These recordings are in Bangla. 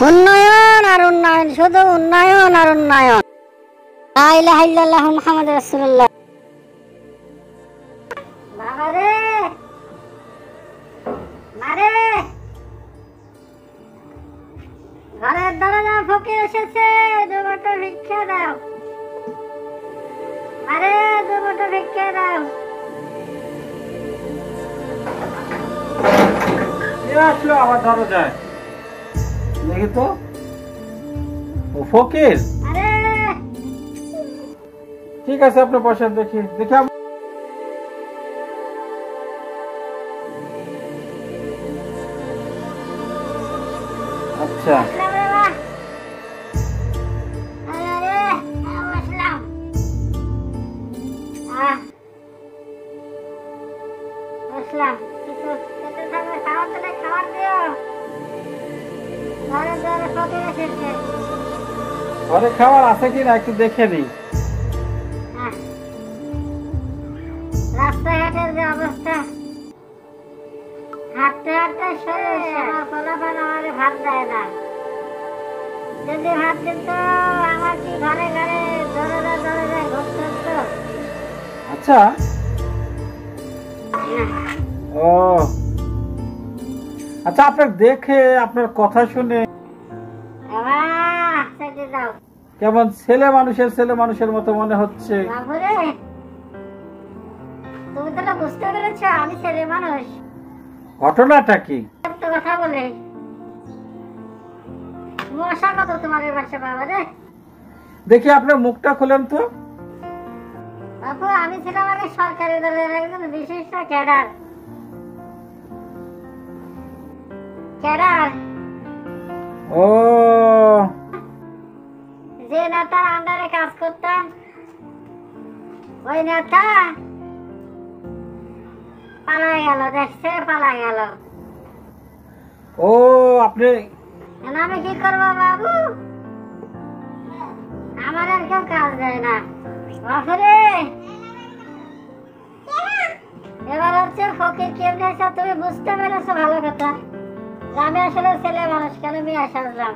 উন্নয়ন আর উন্নয়ন, শুধু উন্নয়ন আর উন্নয়ন। লা ইলাহা ইল্লাল্লাহ মুহাম্মাদুর রাসূলুল্লাহ। বাবারে মারে, ঘরের দরজা ফকির এসেছে, দুটো ভিক্ষা দাও। আরে দুটো ভিক্ষা দাও। কে আসলো আমার দরজায়? দেখি তো, ও ফকির। আরে ঠিক আছে, আপনি বসেন, দেখি দেখি। আচ্ছা, ঘরে খাবার আছে কিনা একটু দেখে নিই। রাস্তাঘাটের যে অবস্থা, হাঁটতে হাঁটতে আমাকে ভাত দেয় না। যদি ভাত দিত আমার কি ঘরে ঘরে দরজা দরজা ঘুরতে হতো। আচ্ছা, ও আচ্ছা, আপনার দেখে আপনার কথা শুনে কেমন ছেলে মানুষের মতো মনে হচ্ছে। তুমি তো বুঝতে পেরেছ আমি ছেলে মানুষ। ঘটনাটা কি? কথা বলে মশা কত তোমাদের বাসা বাবা রে। দেখি আপনার মুখটা খোলেন তো। বাবু, আমি ছিলাম আগে সরকারি দলের একজন বিশিষ্ট ক্যাডার। ও, যে নেতার আন্ডারে কাজ করতাম, ওই নেতা পালাই গেল, দেশ ছেড়ে পালাই গেল। ও আপনি, আমি কি করবো বাবু, আমার আর কেউ কাজ দেয় না। বাপুরে, এবার হচ্ছে ফকির কেমনে আছে তুমি বুঝতে পেরেছো। ভালো কথা, আমি আসলে ছেলে মানুষ কেন নিয়ে আসলাম,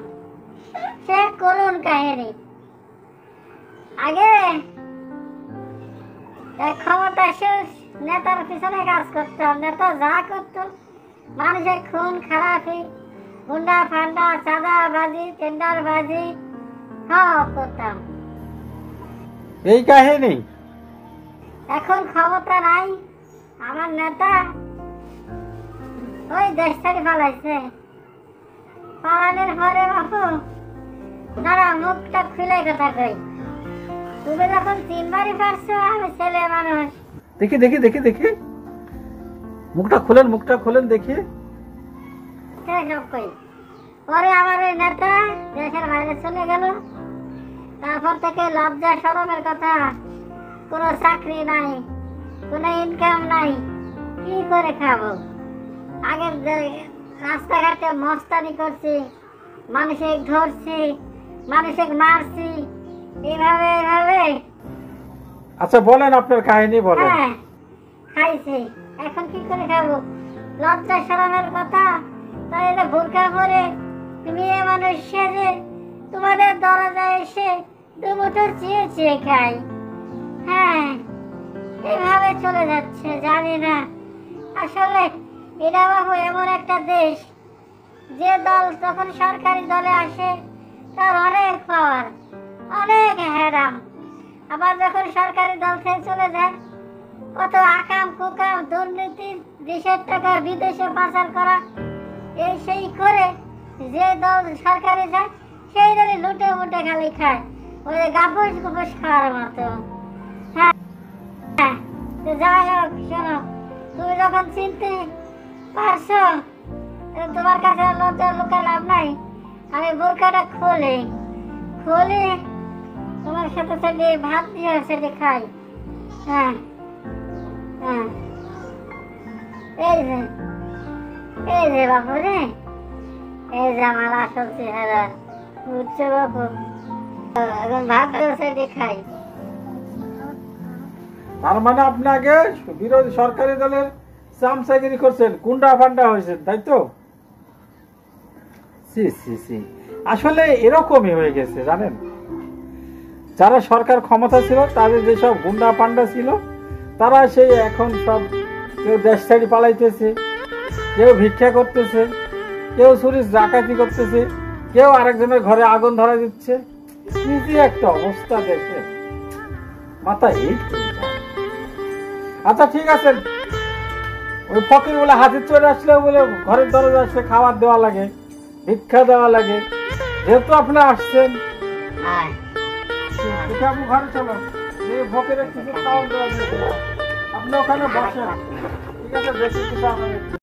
সে করুন কাহিনী। আগে ক্ষমতা শেষ, নেতার পিছনে কাজ করতাম। নেতা যা করতো, মানুষের খুন খারাপি, গুন্ডা ফান্ডা, চাঁদাবাজি, টেন্ডারবাজি সব করতাম। এই কাহিনী। এখন ক্ষমতা নাই, আমার নেতা ওই দেশ থেকে পালাইছে। পালানোর পরে বাপু দাঁড়া, মুখটা খুলে কথা কই। তুমি যখন 3 বারই পারছো, আমি ছেলে মানুষ। দেখি দেখি দেখি দেখি, মুখটা খোলেন দেখি। পরে আমার ওই নেতা দেশের বাইরে চলে গেল। তারপর থেকে লজ্জা শরমের কথা, কোনো চাকরি নাই, কোনো ইনকাম নাই, কি করে খাবো। আগের রাস্তাঘাটে মস্তানি করছি, মানুষের ধরছি, মানুষের মারছি, এইভাবে এইভাবে। আচ্ছা বলেন, আপনার কাহিনী বলেন। হ্যাঁ, খাইছি, এখন কি করে খাবো। লজ্জা শরমের কথা, তাই বোরকা পরে মেয়ে মানুষ সেজে তোমাদের দরজায় এসে দুমুঠো চেয়ে চেয়ে খাই। হ্যাঁ, এইভাবে চলে যাচ্ছে। জানি না আসলে এটা বাবু এমন একটা দেশ, যে দল যখন সরকারি দলে আসে তার অনেক পাওয়ার, অনেক হ্যারাম। আবার যখন সরকারি দল থেকে চলে যায়, কত আকাম কুকাম, দুর্নীতি, দেশের টাকা বিদেশে পাচার করা, এই সেই করে যে দল সরকারি যায় সেই দলে লুটে মুটে খালি খায়, ওই গাফুস গুফুস খাওয়ার মতো। হ্যাঁ, যাই হোক, শোনো, তুমি যখন চিনতে পারছো, তোমার কাছে লজ্জা লুকা লাভ নাই। আমি বোরকাটা খুলে তোমার সাথে সাথে ভাত দিয়ে সেটা খাই। হ্যাঁ হ্যাঁ, এই যে বাবু রে, এই যে আমার আসল চেহারা, বুঝছো বাবু। এখন ভাত দিয়ে সেটা খাই। তার মানে আপনি আগে বিরোধী সরকারি দলের চামচাগিরি করছেন, গুন্ডা ফান্ডা হয়েছেন, তাই তো? সি সি সি, আসলে এরকমই হয়ে গেছে জানেন, যারা সরকার ক্ষমতা ছিল তাদের যেসব গুন্ডা পান্ডা ছিল তারা সেই এখন সব কেউ দেশ ছাড়ি পালাইতেছে, কেউ ভিক্ষা করতেছে, কেউ চুরি ডাকাতি করতেছে, কেউ আরেকজনের ঘরে আগুন ধরা দিচ্ছে। কি যে একটা অবস্থা দেখে মাথা হিট করে যায়। আচ্ছা ঠিক আছে, ওই ফকির বলে হাতির চড়ে আসলেও বলে ঘরের দরজা আসলে খাবার দেওয়া লাগে, ভিক্ষা দেওয়া লাগে। যেহেতু আপনি আসছেন, দেখে আপনি ঘরে চলো, ফকিরের কিছু খাওয়া দেওয়া, আপনি ওখানে বসেন, ঠিক আছে? বেশি কিছু আমাদের